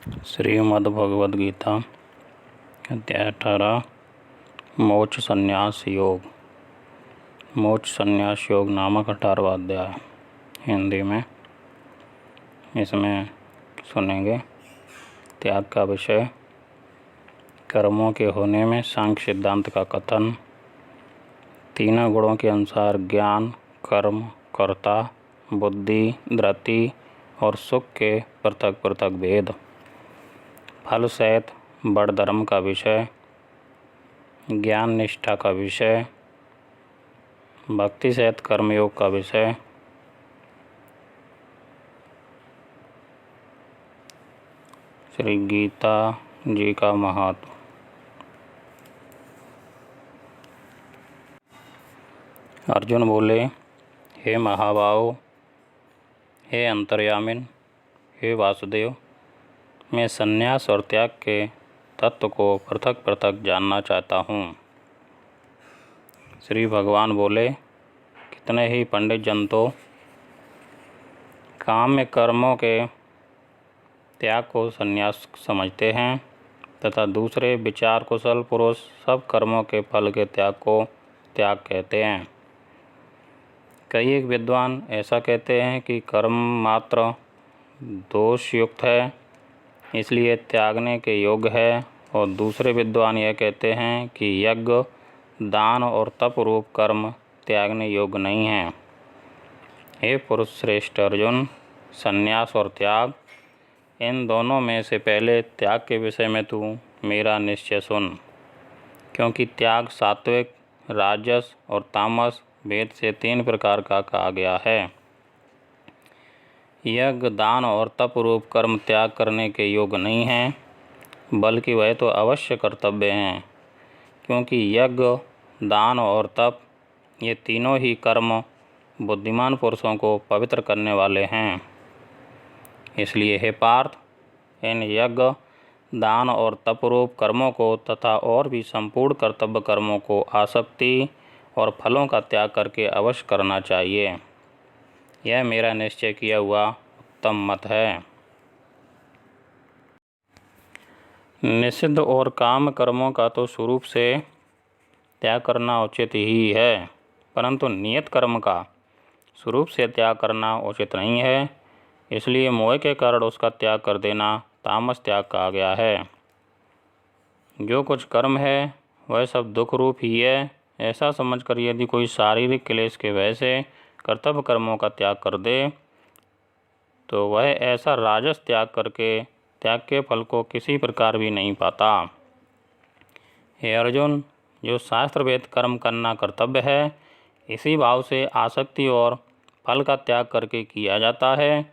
श्रीमद्भगवद गीता अध्याय 18 मोक्ष संन्यास योग। मोक्ष संन्यास योग नामक 18वां अध्याय हिंदी में। इसमें सुनेंगे त्याग का विषय, कर्मों के होने में सांख्य सिद्धांत का कथन, तीनों गुणों के अनुसार ज्ञान, कर्म, कर्ता, बुद्धि, धृति और सुख के पृथक पृथक भेद, फल सहित बड़ धर्म का विषय, ज्ञान निष्ठा का विषय, भक्ति सहित कर्मयोग का विषय, श्री गीता जी का महत्व। अर्जुन बोले, हे महाबाहो, हे अंतर्यामिन, हे वासुदेव, मैं संन्यास और त्याग के तत्व को पृथक पृथक जानना चाहता हूँ। श्री भगवान बोले, कितने ही पंडित जन तो काम्य कर्मों के त्याग को संन्यास समझते हैं तथा दूसरे विचार कुशल पुरुष सब कर्मों के फल के त्याग को त्याग कहते हैं। कई एक विद्वान ऐसा कहते हैं कि कर्म मात्र दोष युक्त है, इसलिए त्यागने के योग्य है, और दूसरे विद्वान यह कहते हैं कि यज्ञ, दान और तप रूप कर्म त्यागने योग्य नहीं हैं। हे पुरुष श्रेष्ठ अर्जुन, संन्यास और त्याग, इन दोनों में से पहले त्याग के विषय में तू मेरा निश्चय सुन, क्योंकि त्याग सात्विक, राजस और तामस भेद से 3 प्रकार का कहा गया है। यज्ञ, दान और तप रूप कर्म त्याग करने के योग्य नहीं हैं, बल्कि वह तो अवश्य कर्तव्य हैं, क्योंकि यज्ञ, दान और तप ये तीनों ही कर्म बुद्धिमान पुरुषों को पवित्र करने वाले हैं। इसलिए हे पार्थ, इन यज्ञ, दान और तप रूप कर्मों को तथा और भी संपूर्ण कर्तव्य कर्मों को आसक्ति और फलों का त्याग करके अवश्य करना चाहिए। यह मेरा निश्चय किया हुआ उत्तम मत है। निषिद्ध और काम कर्मों का तो स्वरूप से त्याग करना उचित ही है, परंतु नियत कर्म का स्वरूप से त्याग करना उचित नहीं है, इसलिए मोह के कारण उसका त्याग कर देना तामस त्याग कहा गया है। जो कुछ कर्म है वह सब दुख रूप ही है, ऐसा समझकर यदि कोई शारीरिक क्लेश के वजह से कर्तव्य कर्मों का त्याग कर दे तो वह ऐसा राजस त्याग करके त्याग के फल को किसी प्रकार भी नहीं पाता। हे अर्जुन, जो शास्त्र वेद कर्म करना कर्तव्य है, इसी भाव से आसक्ति और फल का त्याग करके किया जाता है,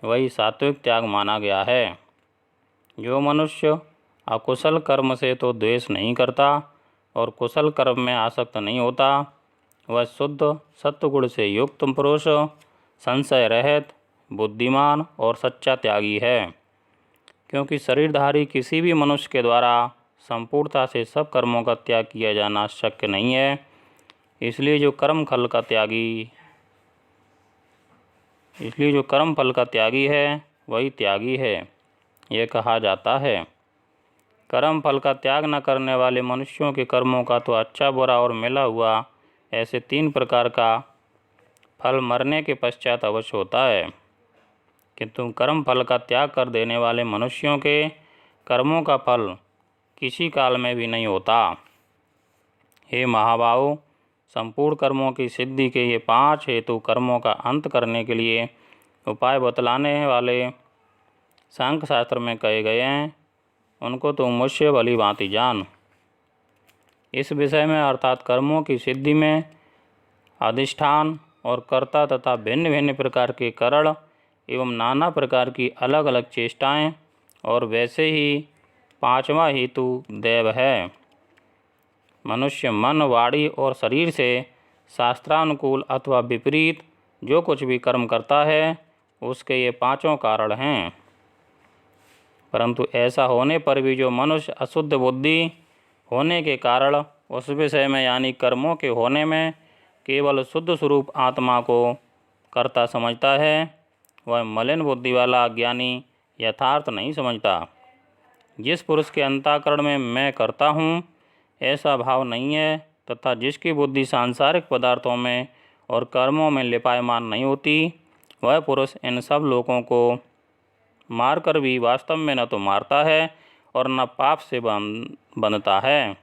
वही सात्विक त्याग माना गया है। जो मनुष्य अकुशल कर्म से तो द्वेष नहीं करता और कुशल कर्म में आसक्त नहीं होता, वह शुद्ध सत्वगुण से युक्त पुरुष, संशय रहित, बुद्धिमान और सच्चा त्यागी है। क्योंकि शरीरधारी किसी भी मनुष्य के द्वारा संपूर्णता से सब कर्मों का त्याग किया जाना शक्य नहीं है, इसलिए जो कर्म फल का त्यागी है वही त्यागी है, यह कहा जाता है। कर्म फल का त्याग न करने वाले मनुष्यों के कर्मों का तो अच्छा बुरा और मिला हुआ ऐसे 3 प्रकार का फल मरने के पश्चात अवश्य होता है, किंतु कर्म फल का त्याग कर देने वाले मनुष्यों के कर्मों का फल किसी काल में भी नहीं होता। हे महाबाहो, संपूर्ण कर्मों की सिद्धि के ये 5 हेतु कर्मों का अंत करने के लिए उपाय बतलाने वाले सांख्य शास्त्र में कहे गए हैं, उनको तो मुझसे भली भांति जान। इस विषय में अर्थात कर्मों की सिद्धि में अधिष्ठान और कर्ता तथा भिन्न भिन्न प्रकार के कारण एवं नाना प्रकार की अलग अलग चेष्टाएं, और वैसे ही 5वां हेतु दैव है। मनुष्य मन, वाणी और शरीर से शास्त्रानुकूल अथवा विपरीत जो कुछ भी कर्म करता है, उसके ये 5 कारण हैं। परंतु ऐसा होने पर भी जो मनुष्य अशुद्ध बुद्धि होने के कारण उस विषय में यानी कर्मों के होने में केवल शुद्ध स्वरूप आत्मा को कर्ता समझता है, वह मलिन बुद्धि वाला अज्ञानी यथार्थ नहीं समझता। जिस पुरुष के अंतःकरण में मैं करता हूँ ऐसा भाव नहीं है तथा जिसकी बुद्धि सांसारिक पदार्थों में और कर्मों में लिपायमान नहीं होती, वह पुरुष इन सब लोगों को मारकर भी वास्तव में न तो मारता है और न पाप से बंधता है।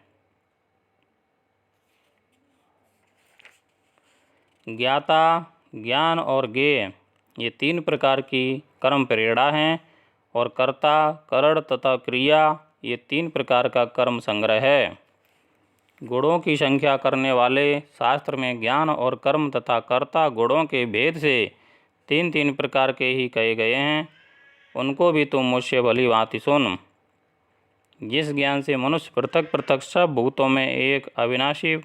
ज्ञाता, ज्ञान और ज्ञेय ये तीन प्रकार की कर्म प्रेरणा हैं और कर्ता, करण तथा क्रिया ये तीन प्रकार का कर्म संग्रह है। गुणों की संख्या करने वाले शास्त्र में ज्ञान और कर्म तथा कर्ता गुणों के भेद से तीन तीन प्रकार के ही कहे गए हैं। उनको भी तुम मुझसे भली भांति सुन। जिस ज्ञान से मनुष्य पृथक पृथक सब भूतों में एक अविनाशी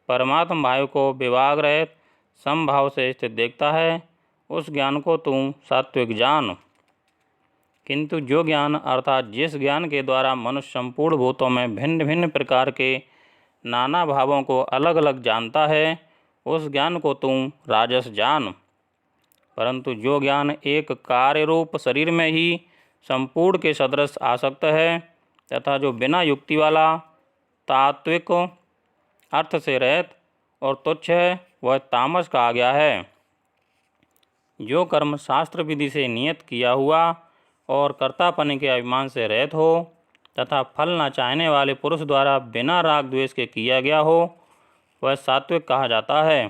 परमात्मा भाव को विभाग रहित समभाव से स्थित देखता है, उस ज्ञान को तुम सात्विक जान। किंतु जो ज्ञान अर्थात जिस ज्ञान के द्वारा मनुष्य संपूर्ण भूतों में भिन्न भिन्न प्रकार के नाना भावों को अलग अलग जानता है, उस ज्ञान को तुम राजस जान। परंतु जो ज्ञान एक कार्य रूप शरीर में ही संपूर्ण के सदृश आसक्त है तथा जो बिना युक्ति वाला तात्विक अर्थ से रहित और तुच्छ है, वह तामस कहा गया है। जो कर्म शास्त्र विधि से नियत किया हुआ और कर्तापन के अभिमान से रहित हो तथा फल न चाहने वाले पुरुष द्वारा बिना राग द्वेष के किया गया हो, वह सात्विक कहा जाता है।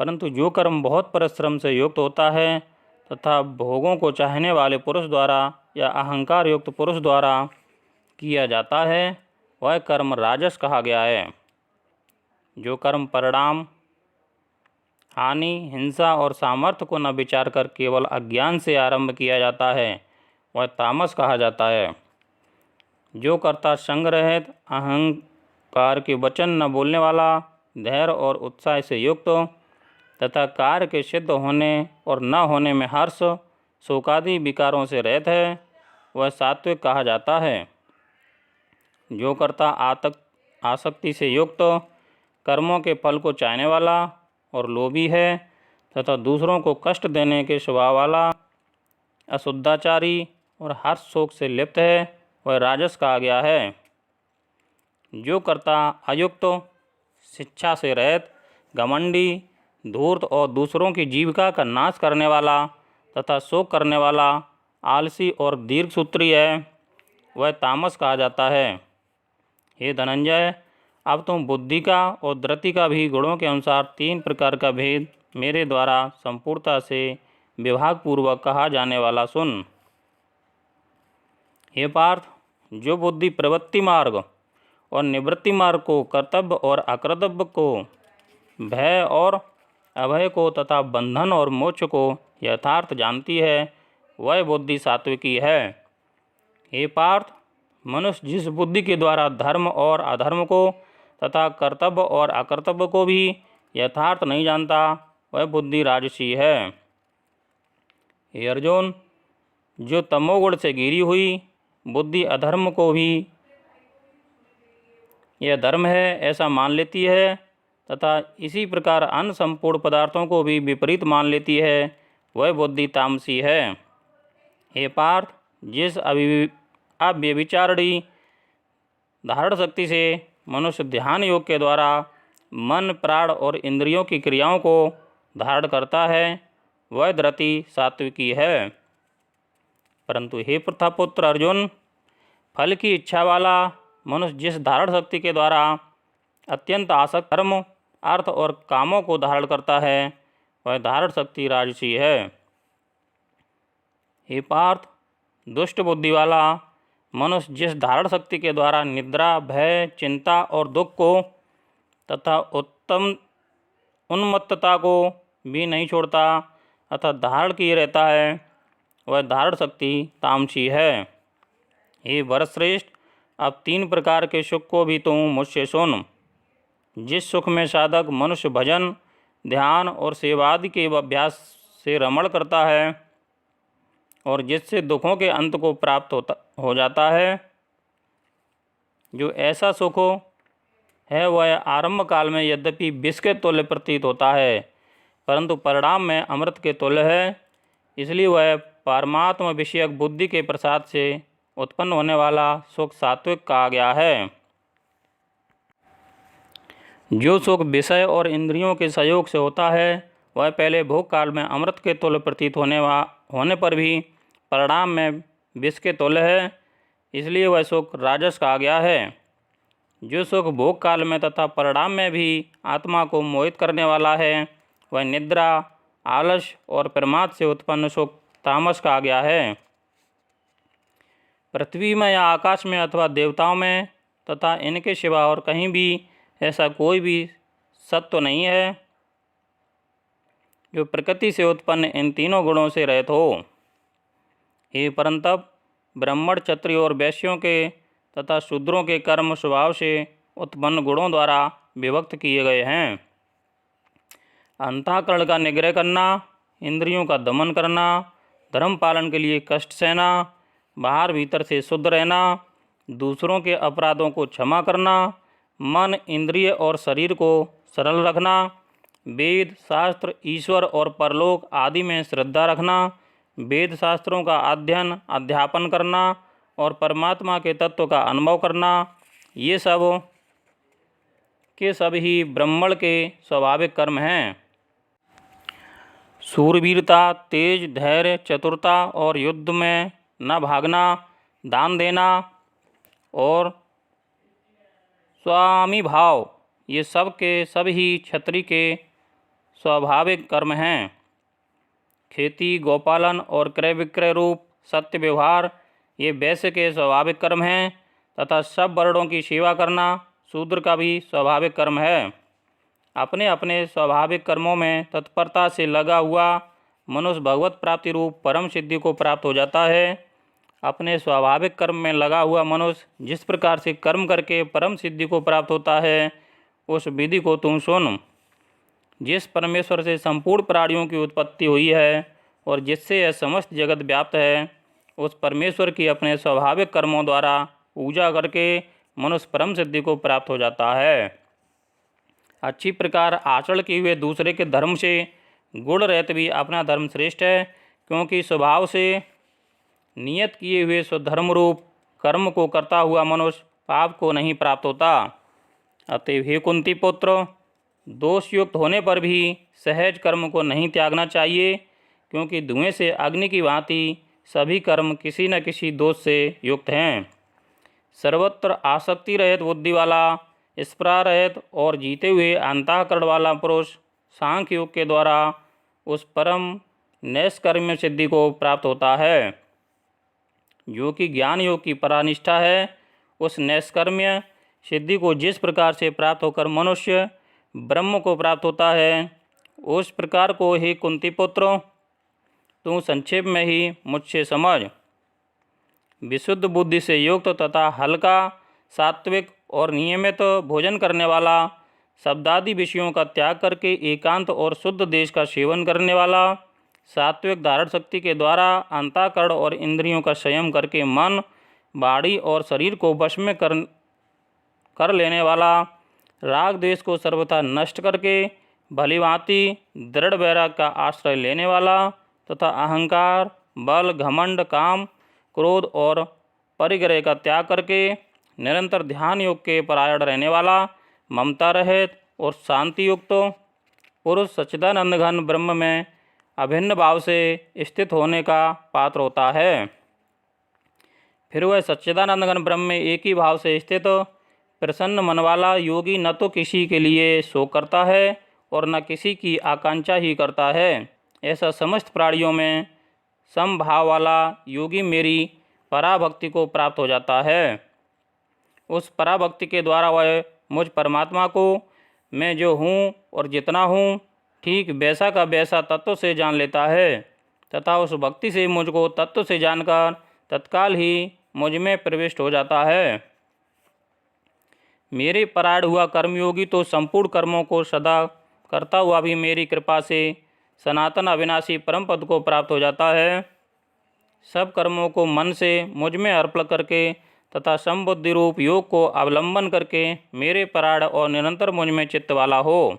परंतु जो कर्म बहुत परिश्रम से युक्त होता है तथा भोगों को चाहने वाले पुरुष द्वारा या अहंकार युक्त पुरुष द्वारा किया जाता है, वह कर्म राजस कहा गया है। जो कर्म परिणाम, हानि, हिंसा और सामर्थ्य को न विचार कर केवल अज्ञान से आरंभ किया जाता है, वह तामस कहा जाता है। जो कर्ता संग्रहित, अहंकार के वचन न बोलने वाला, धैर्य और उत्साह से युक्त तथा कार्य के सिद्ध होने और न होने में हर्ष, शोकादि विकारों से रहित है, वह सात्विक कहा जाता है। जो कर्ता आसक्ति से युक्त, कर्मों के फल को चाहने वाला और लोभी है तथा दूसरों को कष्ट देने के स्वभाव वाला, अशुद्धाचारी और हर्ष शोक से लिप्त है, वह राजस कहा गया है। जो कर्ता अयुक्त, शिक्षा से रहित, घमंडी, धूर्त और दूसरों की जीविका का नाश करने वाला तथा शोक करने वाला, आलसी और दीर्घसूत्री है, वह तामस कहा जाता है। हे धनंजय, अब तुम बुद्धि का और धृति का भी गुणों के अनुसार तीन प्रकार का भेद मेरे द्वारा संपूर्णता से विभागपूर्वक कहा जाने वाला सुन। हे पार्थ, जो बुद्धि प्रवृत्ति मार्ग और निवृत्ति मार्ग को, कर्तव्य और अकर्तव्य को, भय और अभय को तथा बंधन और मोक्ष को यथार्थ जानती है, वह बुद्धि सात्विकी है। हे पार्थ, मनुष्य जिस बुद्धि के द्वारा धर्म और अधर्म को तथा कर्तव्य और अकर्तव्य को भी यथार्थ नहीं जानता, वह बुद्धि राजसी है। हे अर्जुन, जो तमोगुण से घिरी हुई बुद्धि अधर्म को भी यह धर्म है ऐसा मान लेती है तथा इसी प्रकार अन्य संपूर्ण पदार्थों को भी विपरीत मान लेती है, वह बुद्धि तामसी है। हे पार्थ, जिस अव्यभिचारिणी धारण शक्ति से मनुष्य ध्यान योग के द्वारा मन, प्राण और इंद्रियों की क्रियाओं को धारण करता है, वह धृति सात्विकी है। परंतु हे प्रथापुत्र अर्जुन, फल की इच्छा वाला मनुष्य जिस धारण शक्ति के द्वारा अत्यंत आसक्त धर्म, अर्थ और कामों को धारण करता है, वह धारण शक्ति राजसी है। हे पार्थ, दुष्ट बुद्धि वाला मनुष्य जिस धारण शक्ति के द्वारा निद्रा, भय, चिंता और दुख को तथा उत्तम उन्मत्तता को भी नहीं छोड़ता अतः धारण किए रहता है, वह धारण शक्ति तामसी है। हे वरश्रेष्ठ, अब तीन प्रकार के सुख को भी तुम मुझसे सुन। जिस सुख में साधक मनुष्य भजन, ध्यान और सेवादि के अभ्यास से रमण करता है और जिससे दुखों के अंत को प्राप्त हो जाता है, जो ऐसा सुख है वह आरंभ काल में यद्यपि विष के तुल्य प्रतीत होता है, परंतु परिणाम में अमृत के तुल्य है। इसलिए वह परमात्मा विषयक बुद्धि के प्रसाद से उत्पन्न होने वाला सुख सात्विक कहा गया है। जो सुख विषय और इंद्रियों के सहयोग से होता है वह पहले भोग काल में अमृत के तुल्य प्रतीत होने पर भी परिणाम में विष के तुल्य है, इसलिए वह सुख राजस कहा गया है। जो सुख भोग काल में तथा परिणाम में भी आत्मा को मोहित करने वाला है वह निद्रा, आलस्य और प्रमाद से उत्पन्न सुख तामस कहा गया है। पृथ्वी में या आकाश में अथवा देवताओं में तथा इनके सिवा और कहीं भी ऐसा कोई भी सत्व नहीं है जो प्रकृति से उत्पन्न इन तीनों गुणों से रहित हो। हे परंतप, ब्राह्मण, क्षत्रिय और वैश्यों के तथा शूद्रों के कर्म स्वभाव से उत्पन्न गुणों द्वारा विभक्त किए गए हैं। अंतःकरण का निग्रह करना, इंद्रियों का दमन करना, धर्म पालन के लिए कष्ट सहना, बाहर भीतर से शुद्ध रहना, दूसरों के अपराधों को क्षमा करना, मन, इंद्रिय और शरीर को सरल रखना, वेद, शास्त्र, ईश्वर और परलोक आदि में श्रद्धा रखना, वेद शास्त्रों का अध्ययन, अध्यापन करना और परमात्मा के तत्व का अनुभव करना, ये सब के सब ही ब्राह्मण के स्वाभाविक कर्म हैं। शूरवीरता, तेज, धैर्य, चतुरता और युद्ध में न भागना, दान देना और स्वामी भाव, ये सब के सब ही क्षत्रिय के स्वाभाविक कर्म हैं। खेती, गौपालन और क्रय विक्रय रूप सत्य व्यवहार, ये वैश्य के स्वाभाविक कर्म हैं तथा सब वर्णों की सेवा करना शूद्र का भी स्वाभाविक कर्म है। अपने अपने स्वाभाविक कर्मों में तत्परता से लगा हुआ मनुष्य भगवत प्राप्ति रूप परम सिद्धि को प्राप्त हो जाता है। अपने स्वाभाविक कर्म में लगा हुआ मनुष्य जिस प्रकार से कर्म करके परम सिद्धि को प्राप्त होता है उस विधि को तुम सुन। जिस परमेश्वर से संपूर्ण प्राणियों की उत्पत्ति हुई है और जिससे यह समस्त जगत व्याप्त है, उस परमेश्वर की अपने स्वाभाविक कर्मों द्वारा पूजा करके मनुष्य परम सिद्धि को प्राप्त हो जाता है। अच्छी प्रकार आचरण किए हुए दूसरे के धर्म से गुण रहते भी अपना धर्म श्रेष्ठ है, क्योंकि स्वभाव से नियत किए हुए स्वधर्म रूप कर्म को करता हुआ मनुष्य पाप को नहीं प्राप्त होता। अतएव हे कुंती पुत्र, दोषयुक्त होने पर भी सहज कर्म को नहीं त्यागना चाहिए, क्योंकि धुएं से अग्नि की भांति सभी कर्म किसी न किसी दोष से युक्त हैं। सर्वत्र आसक्ति रहित बुद्धि वाला, स्पृहा रहित और जीते हुए अंतःकरण वाला पुरुष सांख्य योग के द्वारा उस परम नैष्कर्म्य सिद्धि को प्राप्त होता है, जो कि ज्ञान योग की परानिष्ठा है। उस नैष्कर्म्य सिद्धि को जिस प्रकार से प्राप्त होकर मनुष्य ब्रह्म को प्राप्त होता है, उस प्रकार को ही कुंती पुत्र तू संक्षेप में ही मुझसे समझ। विशुद्ध बुद्धि से युक्त तथा हल्का, सात्विक और नियमित भोजन करने वाला, शब्दादि विषयों का त्याग करके एकांत और शुद्ध देश का सेवन करने वाला, सात्विक धारण शक्ति के द्वारा अंतःकरण और इंद्रियों का संयम करके मन, वाणी और शरीर को वश में कर लेने वाला, राग द्वेष को सर्वथा नष्ट करके भलीभांति दृढ़ वैराग्य का आश्रय लेने वाला तथा अहंकार, बल, घमंड, काम, क्रोध और परिग्रह का त्याग करके निरंतर ध्यान योग के परायण रहने वाला, ममता रहित और शांति युक्त पुरुष सच्चिदानंद घन ब्रह्म में अभिन्न भाव से स्थित होने का पात्र होता है। फिर वह सच्चिदानंद घन ब्रह्म में एक ही भाव से स्थित प्रसन्न मन वाला योगी न तो किसी के लिए शोक करता है और न किसी की आकांक्षा ही करता है। ऐसा समस्त प्राणियों में समभाव वाला योगी मेरी पराभक्ति को प्राप्त हो जाता है। उस पराभक्ति के द्वारा वह मुझ परमात्मा को मैं जो हूँ और जितना हूँ ठीक वैसा का वैसा तत्व से जान लेता है तथा उस भक्ति से मुझको तत्व से जानकर तत्काल ही मुझ में प्रविष्ट हो जाता है। मेरे परायण हुआ कर्मयोगी तो संपूर्ण कर्मों को सदा करता हुआ भी मेरी कृपा से सनातन अविनाशी परम पद को प्राप्त हो जाता है। सब कर्मों को मन से मुझ में अर्पण करके तथा समबुद्धि रूप योग को अवलंबन करके मेरे परायण और निरंतर मुझ में चित्त वाला हो।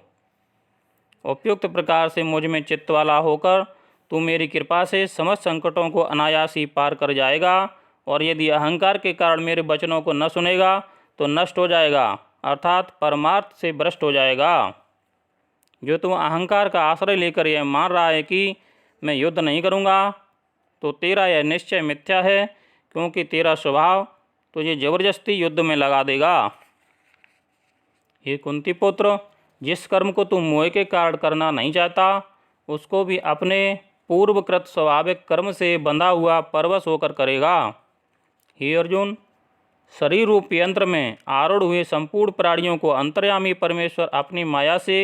उपयुक्त प्रकार से मुझ में चित्त वाला होकर तू मेरी कृपा से समस्त संकटों को अनायास ही पार कर जाएगा, और यदि अहंकार के कारण मेरे वचनों को न सुनेगा तो नष्ट हो जाएगा, अर्थात परमार्थ से भ्रष्ट हो जाएगा। जो तू अहंकार का आश्रय लेकर यह मान रहा है कि मैं युद्ध नहीं करूँगा, तो तेरा यह निश्चय मिथ्या है, क्योंकि तेरा स्वभाव तुझे जबरदस्ती युद्ध में लगा देगा। हे कुंती पुत्र, जिस कर्म को तू मोह के कारण करना नहीं चाहता, उसको भी अपने पूर्वकृत स्वाभाविक कर्म से बंधा हुआ परवश होकर करेगा। हे अर्जुन, शरीर रूप यंत्र में आरूढ़ हुए संपूर्ण प्राणियों को अंतर्यामी परमेश्वर अपनी माया से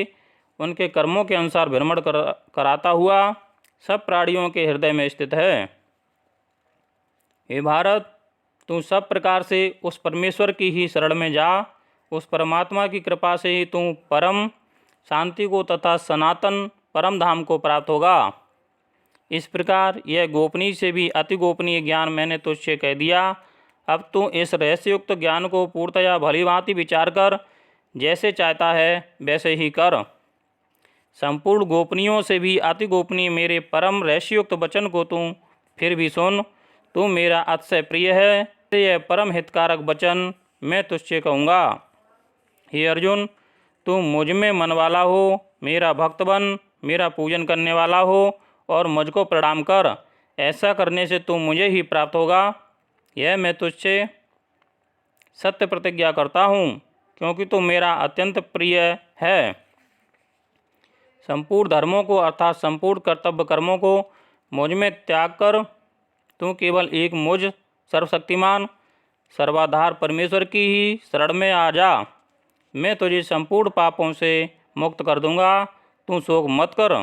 उनके कर्मों के अनुसार भ्रमण कराता हुआ सब प्राणियों के हृदय में स्थित है। हे भारत, तू सब प्रकार से उस परमेश्वर की ही शरण में जा। उस परमात्मा की कृपा से ही तू परम शांति को तथा सनातन परम धाम को प्राप्त होगा। इस प्रकार यह गोपनीय से भी अति गोपनीय ज्ञान मैंने तुझसे कह दिया। अब तू इस रहस्ययुक्त ज्ञान को पूर्णतया भली भांति विचार कर, जैसे चाहता है वैसे ही कर। संपूर्ण गोपनीयों से भी अति गोपनीय मेरे परम रहस्ययुक्त वचन को तू फिर भी सुन। तू मेरा अतिशय प्रिय है, यह परम हितकारक वचन मैं तुझसे कहूँगा। हे अर्जुन, तू मुझ में मन वाला हो, मेरा भक्त बन, मेरा पूजन करने वाला हो और मुझको प्रणाम कर। ऐसा करने से तू मुझे ही प्राप्त होगा, यह मैं तुझसे सत्य प्रतिज्ञा करता हूँ, क्योंकि तू मेरा अत्यंत प्रिय है। संपूर्ण धर्मों को अर्थात संपूर्ण कर्तव्य कर्मों को मुझ में त्याग कर तू केवल एक मुझ सर्वशक्तिमान सर्वाधार परमेश्वर की ही शरण में आ जा। मैं तुझे संपूर्ण पापों से मुक्त कर दूंगा, तू शोक मत कर।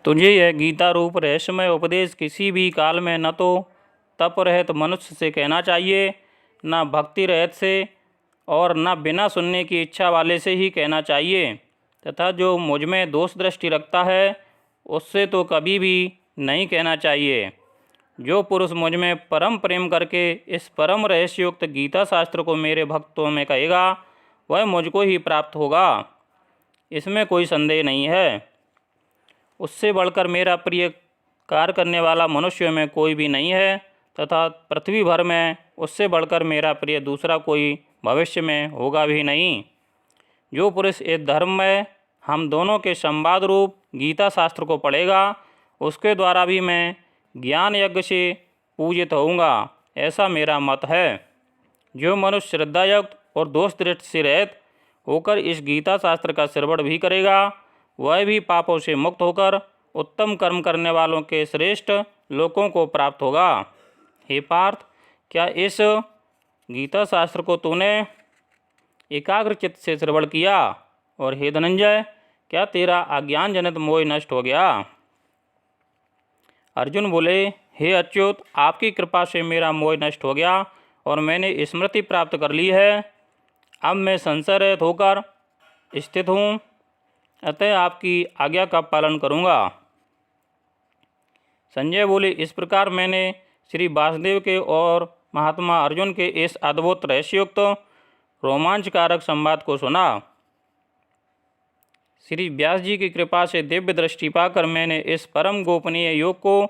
तुझे यह गीता रूप रहस्यमय उपदेश किसी भी काल में न तो तप रहित मनुष्य से कहना चाहिए, न भक्ति रहित से, और न बिना सुनने की इच्छा वाले से ही कहना चाहिए, तथा जो मुझ में दोष दृष्टि रखता है उससे तो कभी भी नहीं कहना चाहिए। जो पुरुष मुझ में परम प्रेम करके इस परम रहस्ययुक्त गीता शास्त्र को मेरे भक्तों में कहेगा, वह मुझको ही प्राप्त होगा, इसमें कोई संदेह नहीं है। उससे बढ़कर मेरा प्रिय कार्य करने वाला मनुष्य में कोई भी नहीं है, तथा पृथ्वी भर में उससे बढ़कर मेरा प्रिय दूसरा कोई भविष्य में होगा भी नहीं। जो पुरुष इस धर्म में हम दोनों के संवाद रूप गीता शास्त्र को पढ़ेगा, उसके द्वारा भी मैं ज्ञान यज्ञ से पूजित होऊंगा, ऐसा मेरा मत है। जो मनुष्य श्रद्धायुक्त और दोष दृष्टि से रहित होकर इस गीता शास्त्र का श्रवण भी करेगा, वह भी पापों से मुक्त होकर उत्तम कर्म करने वालों के श्रेष्ठ लोकों को प्राप्त होगा। हे पार्थ, क्या इस गीता शास्त्र को तूने एकाग्र चित्त से श्रवण किया? और हे धनंजय, क्या तेरा अज्ञान जनित मोह नष्ट हो गया? अर्जुन बोले, हे अच्युत, आपकी कृपा से मेरा मोह नष्ट हो गया और मैंने स्मृति प्राप्त कर ली है। अब मैं संशय रहित होकर स्थित हूँ, अतः आपकी आज्ञा का पालन करूँगा। संजय बोले, इस प्रकार मैंने श्री वासुदेव के और महात्मा अर्जुन के इस अद्भुत रहस्ययुक्त रोमांचकारक संवाद को सुना। श्री व्यास जी की कृपा से दिव्य दृष्टि पाकर मैंने इस परम गोपनीय योग को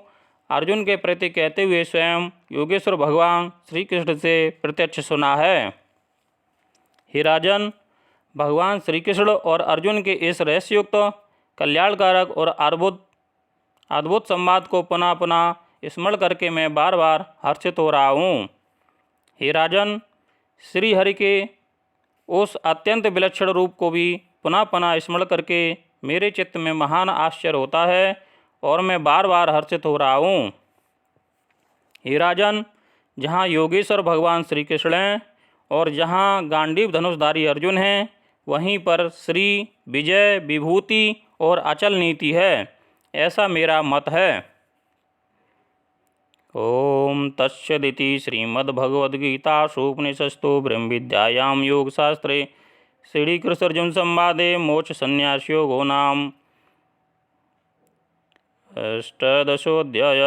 अर्जुन के प्रति कहते हुए स्वयं योगेश्वर भगवान श्री कृष्ण से प्रत्यक्ष सुना है। हे राजन, भगवान श्री कृष्ण और अर्जुन के इस रहस्ययुक्त कल्याणकारक और अद्भुत संवाद को पुनः पुनः स्मरण करके मैं बार बार हर्षित हो रहा हूँ। हे राजन, श्री हरि के उस अत्यंत विलक्षण रूप को भी पुनः पुनः स्मरण करके मेरे चित्त में महान आश्चर्य होता है और मैं बार बार हर्षित हो रहा हूँ। हे राजन, जहाँ योगेश्वर भगवान श्री कृष्ण हैं और जहाँ गांडीव धनुषधारी अर्जुन हैं, वहीं पर श्री विजय विभूति और अचल नीति है, ऐसा मेरा मत है। ओम तत्सदिति श्रीमद्भगवद्गीतासु उपनिषत्सु ब्रह्मविद्यायां योगशास्त्रे श्रीकृष्ण अर्जुन संवादे मोक्ष संन्यासयोगो नाम 18 अध्याय।